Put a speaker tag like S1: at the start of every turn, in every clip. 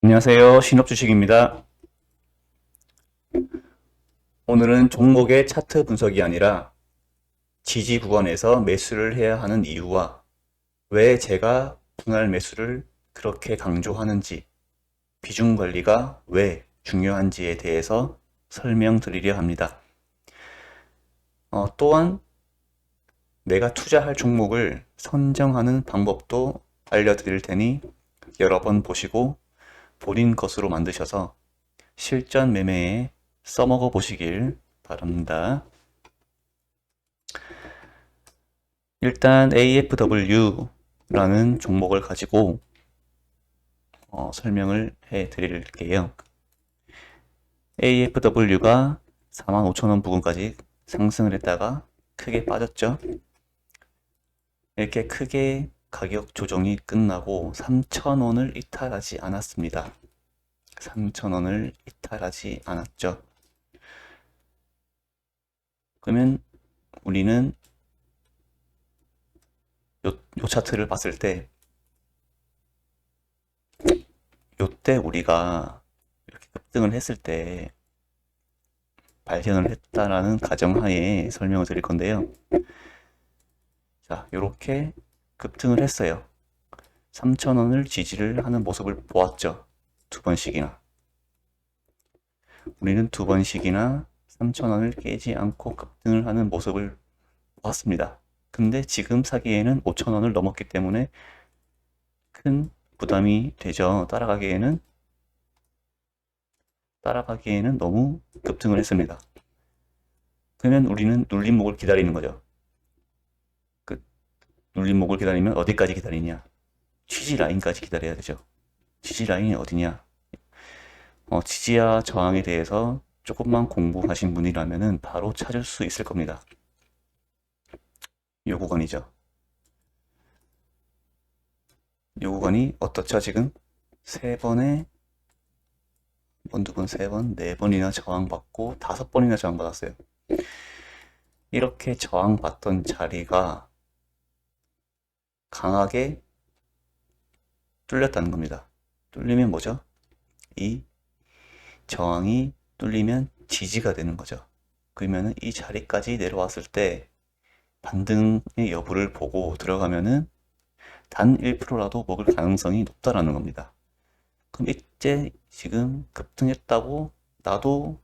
S1: 안녕하세요. 신업주식입니다. 오늘은 종목의 차트 분석이 아니라 지지 구간에서 매수를 해야 하는 이유와 왜 제가 분할 매수를 그렇게 강조하는지, 비중 관리가 왜 중요한지에 대해서 설명드리려 합니다. 또한 내가 투자할 종목을 선정하는 방법도 알려드릴 테니 여러 번 보시고 본인 것으로 만드셔서 실전 매매에 써먹어 보시길 바랍니다. 일단 AFW라는 종목을 가지고 설명을 해 드릴게요. AFW가 45,000원 부근까지 상승을 했다가 크게 빠졌죠. 이렇게 크게 가격 조정이 끝나고 3,000원을 이탈하지 않았습니다. 3,000원을 이탈하지 않았죠. 그러면 우리는 요 차트를 봤을 때 요때 우리가 이렇게 급등을 했을 때 발견을 했다라는 가정하에 설명을 드릴 건데요. 자, 요렇게 급등을 했어요. 3,000원을 지지를 하는 모습을 보았죠. 두 번씩이나. 우리는 두 번씩이나 3,000원을 깨지 않고 급등을 하는 모습을 보았습니다. 근데 지금 사기에는 5,000원을 넘었기 때문에 큰 부담이 되죠. 따라가기에는 너무 급등을 했습니다. 그러면 우리는 눌림목을 기다리는 거죠. 그 눌림목을 기다리면 어디까지 기다리냐? 지지 라인까지 기다려야 되죠. 지지 라인이 어디냐? 지지와 저항에 대해서 조금만 공부하신 분이라면 바로 찾을 수 있을 겁니다. 요 구간이죠. 요 구간이 어떻죠? 지금 세 번에 번, 두 번, 세 번, 네 번이나 저항받고 5번이나 저항받았어요. 이렇게 저항받던 자리가 강하게 뚫렸다는 겁니다. 뚫리면 뭐죠? 이 저항이 뚫리면 지지가 되는 거죠. 그러면 이 자리까지 내려왔을 때 반등의 여부를 보고 들어가면은 단 1%라도 먹을 가능성이 높다라는 겁니다. 그럼 이제 지금 급등했다고 나도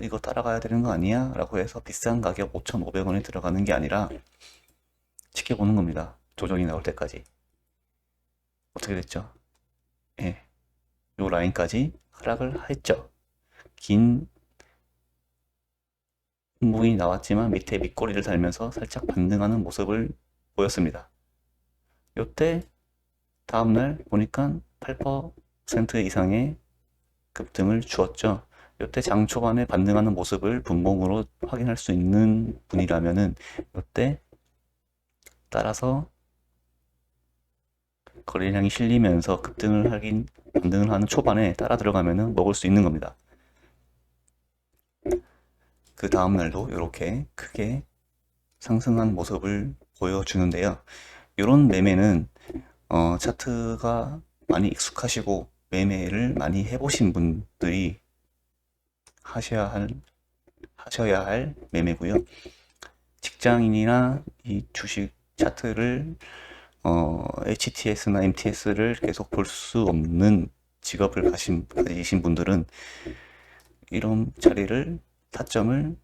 S1: 이거 따라가야 되는 거 아니야? 라고 해서 비싼 가격 5,500원에 들어가는 게 아니라 지켜보는 겁니다. 조정이 나올 때까지. 어떻게 됐죠? 예, 요 라인까지 하락을 했죠. 긴 분봉이 나왔지만 밑에 밑꼬리를 달면서 살짝 반등하는 모습을 보였습니다. 요때 다음날 보니까 8% 이상의 급등을 주었죠. 요때 장 초반에 반등하는 모습을 분봉으로 확인할 수 있는 분이라면은 요때 따라서 거래량이 실리면서 반등을 하는 초반에 따라 들어가면은 먹을 수 있는 겁니다. 그 다음날도 이렇게 크게 상승한 모습을 보여주는데요. 이런 매매는 차트가 많이 익숙하시고 매매를 많이 해보신 분들이 하셔야 할 매매고요. 직장인이나 이 주식 차트를 HTS나 MTS를 계속 볼 수 없는 직업을 가지신 분들은 이런 자리를 타점을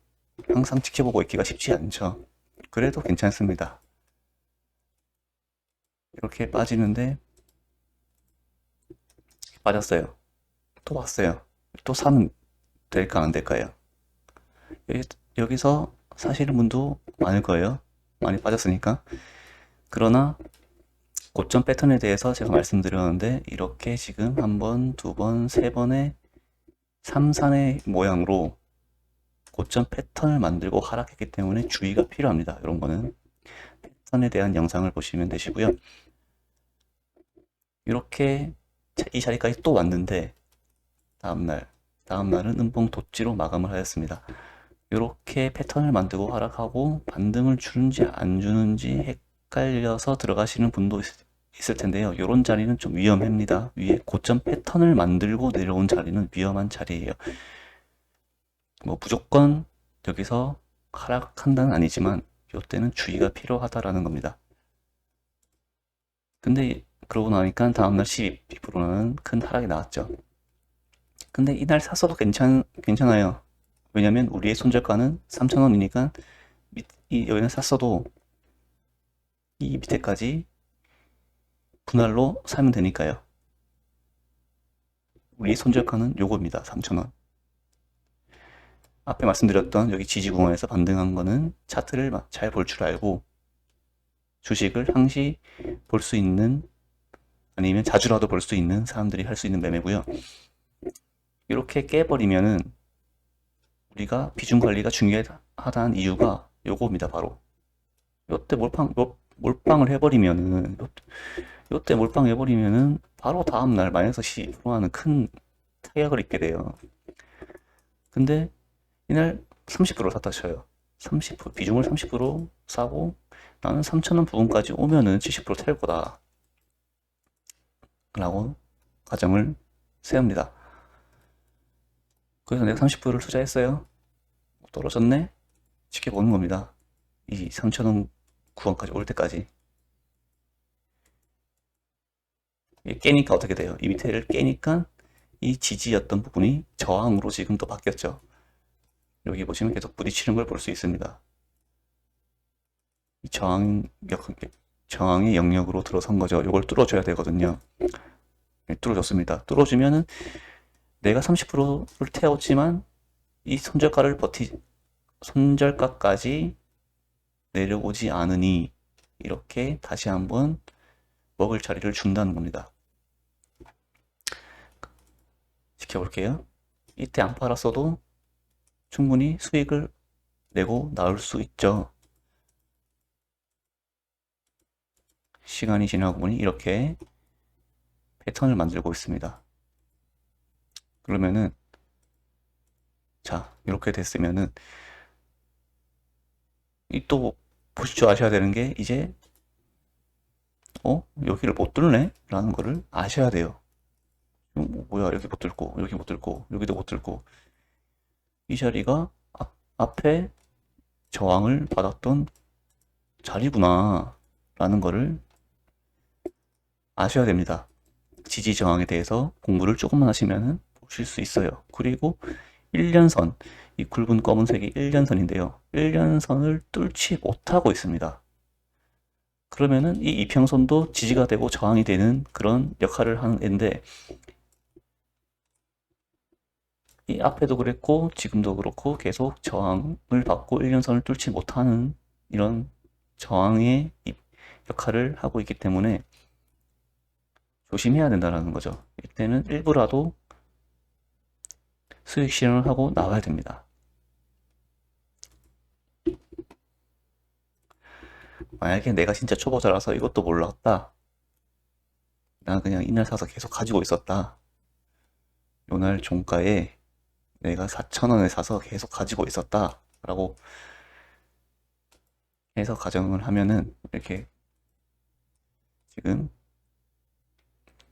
S1: 항상 지켜보고 있기가 쉽지 않죠. 그래도 괜찮습니다. 이렇게 빠지는데 빠졌어요. 또 왔어요. 또 사면 될까 안 될까요? 여기서 사시는 분도 많을 거예요. 많이 빠졌으니까. 그러나 고점 패턴에 대해서 제가 말씀드렸는데 이렇게 지금 한 번, 두 번, 세 번의 3산의 모양으로 고점 패턴을 만들고 하락했기 때문에 주의가 필요합니다. 이런 거는 패턴에 대한 영상을 보시면 되시고요. 이렇게 이 자리까지 또 왔는데 다음날은 음봉 도지로 마감을 하였습니다. 이렇게 패턴을 만들고 하락하고 반등을 주는지 안 주는지 헷갈려서 들어가시는 분도 있을 텐데요. 이런 자리는 좀 위험합니다. 위에 고점 패턴을 만들고 내려온 자리는 위험한 자리예요. 뭐 무조건 여기서 하락한다는 아니지만 이때는 주의가 필요하다라는 겁니다. 근데 그러고 나니까 다음날 12%는 큰 하락이 나왔죠. 근데 이날 샀어도 괜찮아요. 왜냐면 우리의 손절가는 3,000원이니까 여기는 샀어도 이 밑에까지 분할로 사면 되니까요. 우리 손절가는 요겁니다. 3,000원. 앞에 말씀드렸던 여기 지지구간에서 반등한 거는 차트를 잘 볼 줄 알고 주식을 항시 볼 수 있는 아니면 자주라도 볼 수 있는 사람들이 할 수 있는 매매고요. 이렇게 깨버리면은 우리가 비중 관리가 중요하다는 이유가 요겁니다. 바로 요때 몰빵을 해버리면은 요때 몰빵해버리면은 바로 다음날 마이너스 12% 하는 큰 타격을 입게 돼요. 근데 이날 30% 샀다 쳐요. 30% 비중을 30% 사고 나는 3,000원 부분까지 오면은 70% 태울 거다 라고 가정을 세웁니다. 그래서 내가 30%를 투자했어요. 떨어졌네? 지켜보는 겁니다. 이 3,000원 구간까지 올 때까지. 깨니까 어떻게 돼요? 이 밑에를 깨니까 이 지지였던 부분이 저항으로 지금 또 바뀌었죠. 여기 보시면 계속 부딪히는 걸 볼 수 있습니다. 이 저항의 영역으로 들어선 거죠. 이걸 뚫어줘야 되거든요. 뚫어줬습니다. 뚫어주면은 내가 30%를 태웠지만 이 손절가까지 내려오지 않으니 이렇게 다시 한번 먹을 자리를 준다는 겁니다. 지켜볼게요. 이때 안 팔았어도 충분히 수익을 내고 나올 수 있죠. 시간이 지나고 보니 이렇게 패턴을 만들고 있습니다. 그러면은 자 이렇게 됐으면은 또 보시죠. 아셔야 되는 게 이제 여기를 못 뚫네? 라는 거를 아셔야 돼요. 뭐야 여기 못 뚫고 여기 못 뚫고 여기도 못 뚫고 이 자리가 앞에 저항을 받았던 자리구나 라는 거를 아셔야 됩니다. 지지 저항에 대해서 공부를 조금만 하시면 보실 수 있어요. 그리고 1년선, 이 굵은 검은색이 1년선인데요. 1년선을 뚫지 못하고 있습니다. 그러면은 이 이평선도 지지가 되고 저항이 되는 그런 역할을 하는 애인데 이 앞에도 그랬고 지금도 그렇고 계속 저항을 받고 1년선을 뚫지 못하는 이런 저항의 역할을 하고 있기 때문에 조심해야 된다는 거죠. 이때는 일부라도 수익 실현을 하고 나와야 됩니다. 만약에 내가 진짜 초보자라서 이것도 몰랐다. 난 그냥 이날 사서 계속 가지고 있었다. 요날 종가에 내가 4,000원에 사서 계속 가지고 있었다. 라고 해서 가정을 하면은 이렇게 지금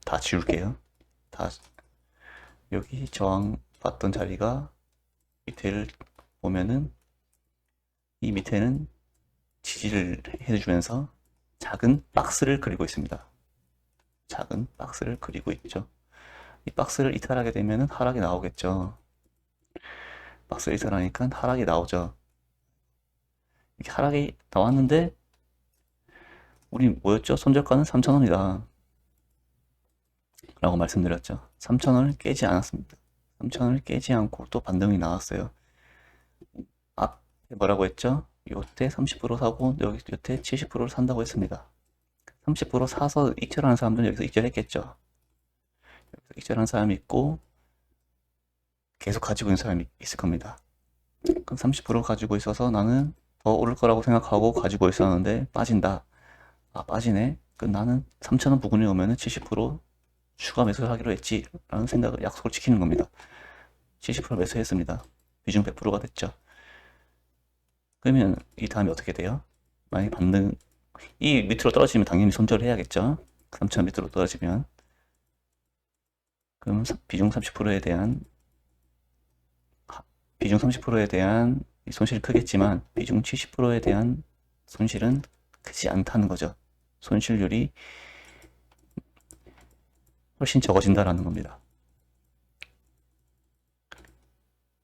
S1: 다 지울게요. 다 여기 저항 받던 자리가 밑에를 보면은 이 밑에는 지지를 해주면서 작은 박스를 그리고 있습니다. 작은 박스를 그리고 있죠. 이 박스를 이탈하게 되면 하락이 나오겠죠. 박스를 이탈하니까 하락이 나오죠. 이렇게 하락이 나왔는데 우리 뭐였죠? 손절가는 3,000원이다 라고 말씀드렸죠. 3,000원을 깨지 않았습니다. 3,000원을 깨지 않고 또 반등이 나왔어요. 앞에 뭐라고 했죠? 요때 30% 사고 요때 70%를 산다고 했습니다. 30% 사서 익절하는 사람들은 여기서 익절했겠죠. 여기서 익절한 사람이 있고 계속 가지고 있는 사람이 있을 겁니다. 그럼 30% 가지고 있어서 나는 더 오를 거라고 생각하고 가지고 있었는데 빠진다. 아 빠지네. 그럼 나는 3,000원 부근에 오면은 70% 추가 매수를 하기로 했지 라는 생각을 약속을 지키는 겁니다. 70% 매수했습니다. 비중 100%가 됐죠. 그러면 이 다음에 어떻게 돼요? 만약에 반등 이 밑으로 떨어지면 당연히 손절을 해야겠죠. 3천 밑으로 떨어지면. 그럼 비중 30%에 대한 비중 30%에 대한 손실이 크겠지만 비중 70%에 대한 손실은 크지 않다는 거죠. 손실률이 훨씬 적어진다라는 겁니다.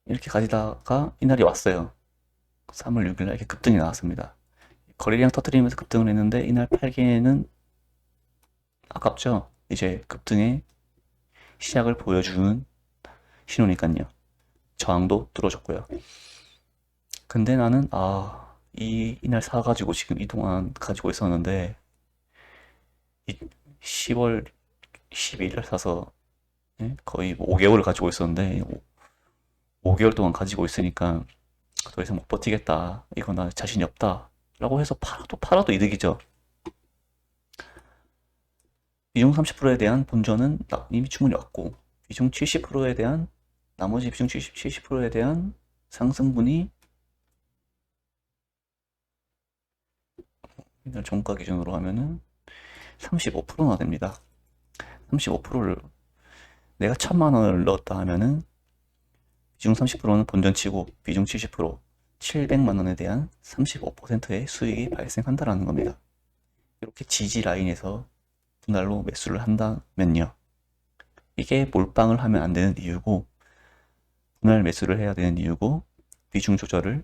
S1: 이렇게 가지다가 이날이 왔어요. 3월 6일 날 이렇게 급등이 나왔습니다. 거래량 터트리면서 급등을 했는데 이날 팔기에는 아깝죠. 이제 급등의 시작을 보여주는 신호니까요. 저항도 뚫어줬고요. 근데 나는 이날 사가지고 지금 이동안 가지고 있었는데 10월 12일 날 사서 거의 뭐 5개월을 가지고 있었는데 5개월 동안 가지고 있으니까 더 이상 못 버티겠다. 이거 나 자신이 없다. 라고 해서 팔아도 이득이죠. 비중 30%에 대한 본전은 이미 충분히 왔고, 비중 70%에 대한, 나머지 비중 70%에 대한 상승분이 이날 종가 기준으로 하면은 35%나 됩니다. 35%를 내가 1,000만 원을 넣었다 하면은 비중 30%는 본전치고 비중 70% 700만 원에 대한 35%의 수익이 발생한다라는 겁니다. 이렇게 지지 라인에서 분할로 매수를 한다면요. 이게 몰빵을 하면 안 되는 이유고 분할 매수를 해야 되는 이유고 비중 조절을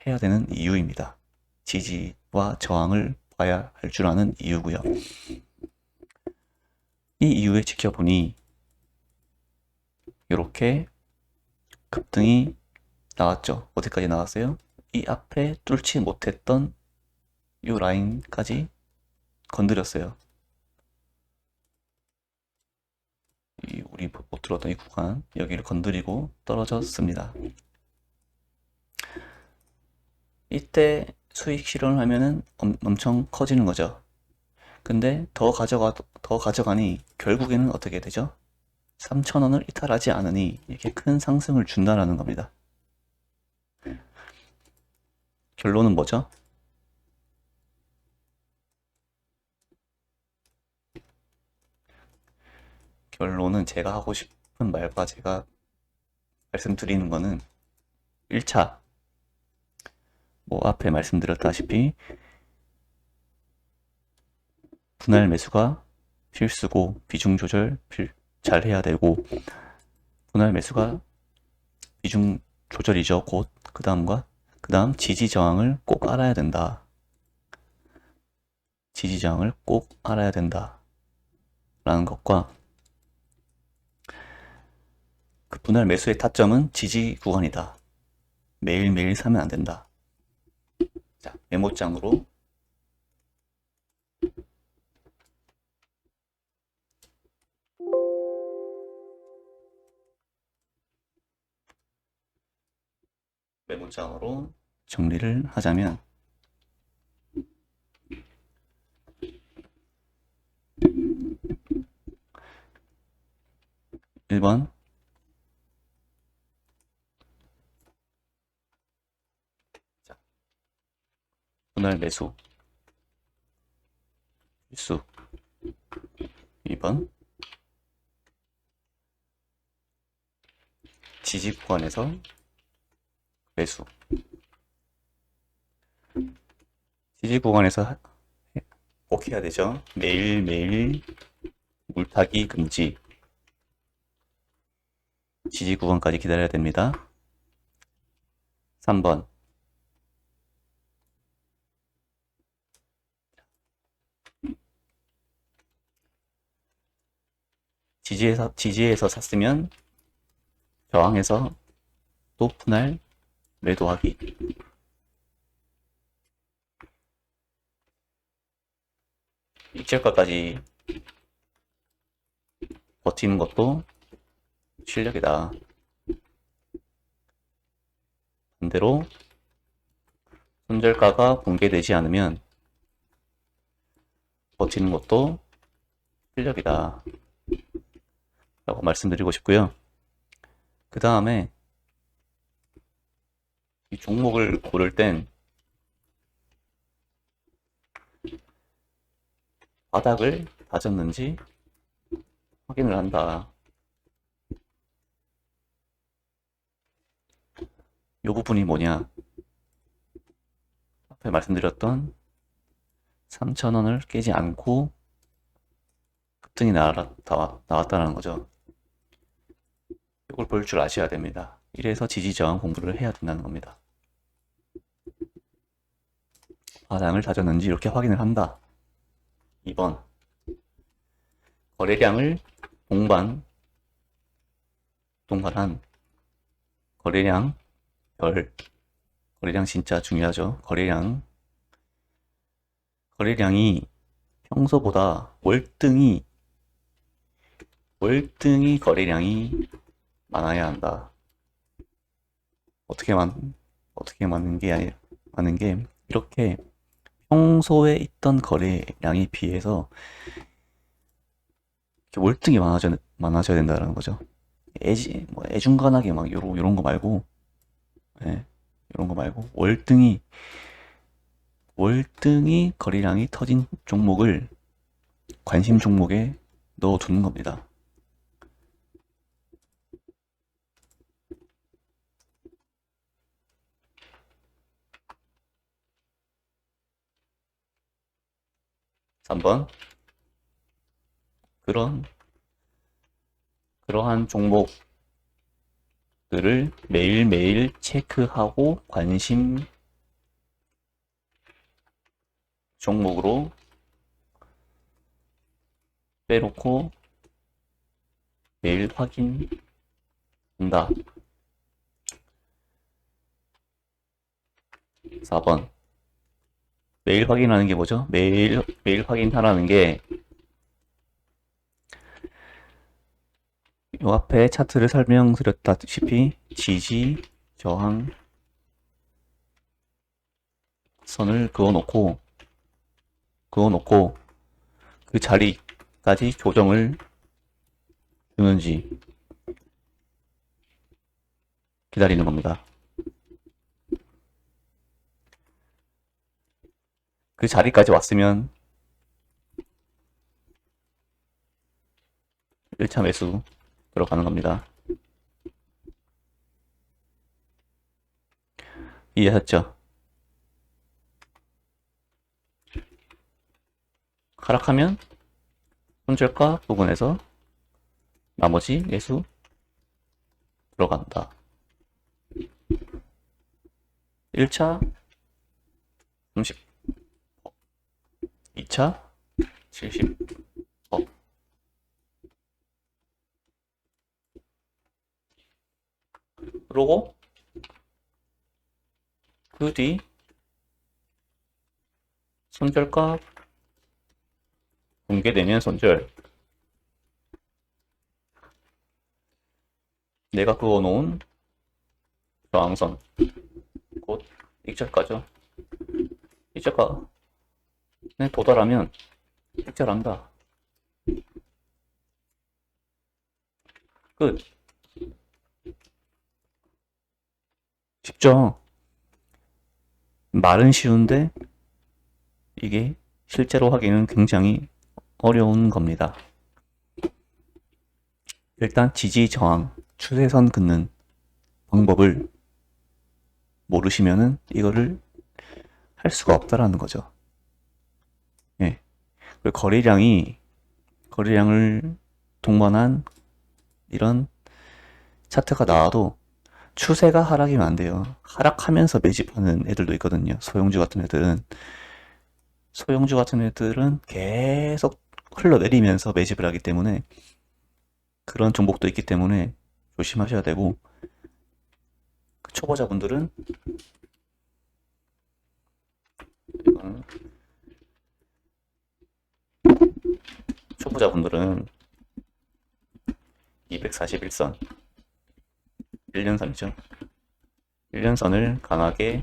S1: 해야 되는 이유입니다. 지지와 저항을 봐야 할 줄 아는 이유고요. 이 이유에 지켜보니 이렇게 급등이 나왔죠. 어디까지 나왔어요? 이 앞에 뚫지 못했던 이 라인까지 건드렸어요. 우리 못 들었던 이 구간 여기를 건드리고 떨어졌습니다. 이때 수익 실현을 하면은 엄청 커지는 거죠. 근데 더 가져가니 결국에는 어떻게 되죠? 3,000원을 이탈하지 않으니 이렇게 큰 상승을 준다라는 겁니다. 결론은 뭐죠? 결론은 제가 하고 싶은 말과 제가 말씀드리는 거는 1차 뭐 앞에 말씀드렸다시피 분할 매수가 필수고 비중 조절 잘 해야 되고 분할 매수가 비중 조절이죠. 곧 그 다음 지지 저항을 꼭 알아야 된다. 지지 저항을 꼭 알아야 된다. 라는 것과 그 분할 매수의 타점은 지지 구간이다. 매일매일 사면 안 된다. 자, 메모장으로 정리를 하자면 1번 분할 매수 필수 2번 지지 구간에서 매수 지지 구간에서 꼭 해야 되죠. 매일매일 물타기 금지 지지 구간까지 기다려야 됩니다. 3번 지지에서 샀으면 저항에서 또 분할 매도하기 익절가까지 버티는 것도 실력이다. 반대로 손절가가 공개되지 않으면 버티는 것도 실력이다. 라고 말씀드리고 싶고요. 그 다음에 이 종목을 고를 땐 바닥을 다졌는지 확인을 한다. 이 부분이 뭐냐? 앞에 말씀드렸던 3,000원을 깨지 않고 급등이 나왔다는 거죠. 이걸 볼 줄 아셔야 됩니다. 이래서 지지저항 공부를 해야 된다는 겁니다. 바닥을 다졌는지 이렇게 확인을 한다. 2번, 거래량을 동반한 거래량 거래량 진짜 중요하죠. 거래량이 평소보다 월등히 거래량이 많아야 한다. 어떻게 많은 게 이렇게 평소에 있던 거래량에 비해서 이렇게 월등히 많아져야 된다는 거죠. 애중간하게 막 요런 거 말고, 예, 이런 거 말고 월등히 거래량이 터진 종목을 관심 종목에 넣어두는 겁니다. (3번) 그러한 종목들을 매일매일 체크하고 관심 종목으로 빼놓고 매일 확인한다. 4번. 매일 확인하는 게 뭐죠? 매일 확인하라는 게 요 앞에 차트를 설명드렸다시피 지지, 저항 선을 그어놓고 그 자리까지 조정을 주는지 기다리는 겁니다. 그 자리까지 왔으면 1차 매수 들어가는 겁니다. 이해하셨죠? 하락하면 손절가 부분에서 나머지 매수 들어간다. 1차 30, 2차 70. 그러고 그 뒤 손절가 공개되면 손절, 내가 그어놓은 저항선 곧 익절가죠. 익절가에 도달하면 익절한다. 끝. 쉽죠? 말은 쉬운데 이게 실제로 하기는 굉장히 어려운 겁니다. 일단 지지 저항, 추세선 긋는 방법을 모르시면은 이거를 할 수가 없다라는 거죠. 예. 그리고 거래량을 동반한 이런 차트가 나와도 추세가 하락이면 안 돼요. 하락하면서 매집하는 애들도 있거든요. 소형주 같은 애들은 계속 흘러내리면서 매집을 하기 때문에 그런 종목도 있기 때문에 조심하셔야 되고, 초보자분들은 241선 1년선이죠. 1년선을 강하게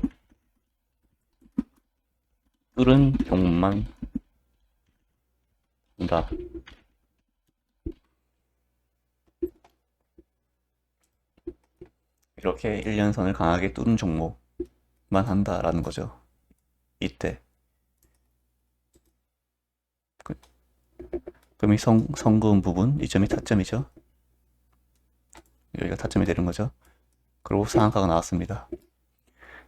S1: 뚫은 종목만 한다. 이렇게 1년선을 강하게 뚫은 종목만 한다라는 거죠. 이때 그럼 이 성금 부분, 이 점이 타점이죠. 여기가 타점이 되는 거죠. 그리고 상한가가 나왔습니다.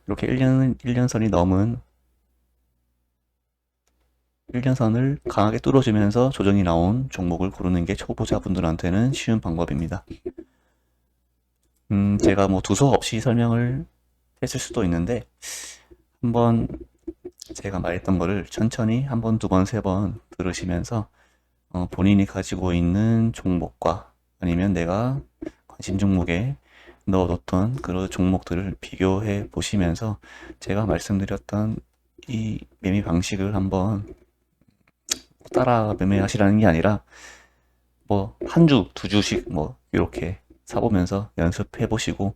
S1: 이렇게 1년선이 넘은 1년선을 강하게 뚫어주면서 조정이 나온 종목을 고르는 게 초보자분들한테는 쉬운 방법입니다. 제가 뭐 두서 없이 설명을 했을 수도 있는데, 한번 제가 말했던 거를 천천히 한 번, 두 번, 세 번 들으시면서 본인이 가지고 있는 종목과 아니면 내가 관심 종목에 넣어뒀던 그런 종목들을 비교해 보시면서 제가 말씀드렸던 이 매매 방식을 한번 따라 매매하시라는 게 아니라 뭐 한 주, 두 주씩 뭐 이렇게 사보면서 연습해 보시고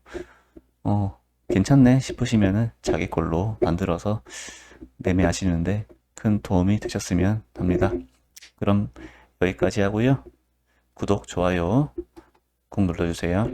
S1: 괜찮네 싶으시면은 자기 걸로 만들어서 매매하시는데 큰 도움이 되셨으면 합니다. 그럼 여기까지 하고요. 구독, 좋아요 꼭 눌러주세요.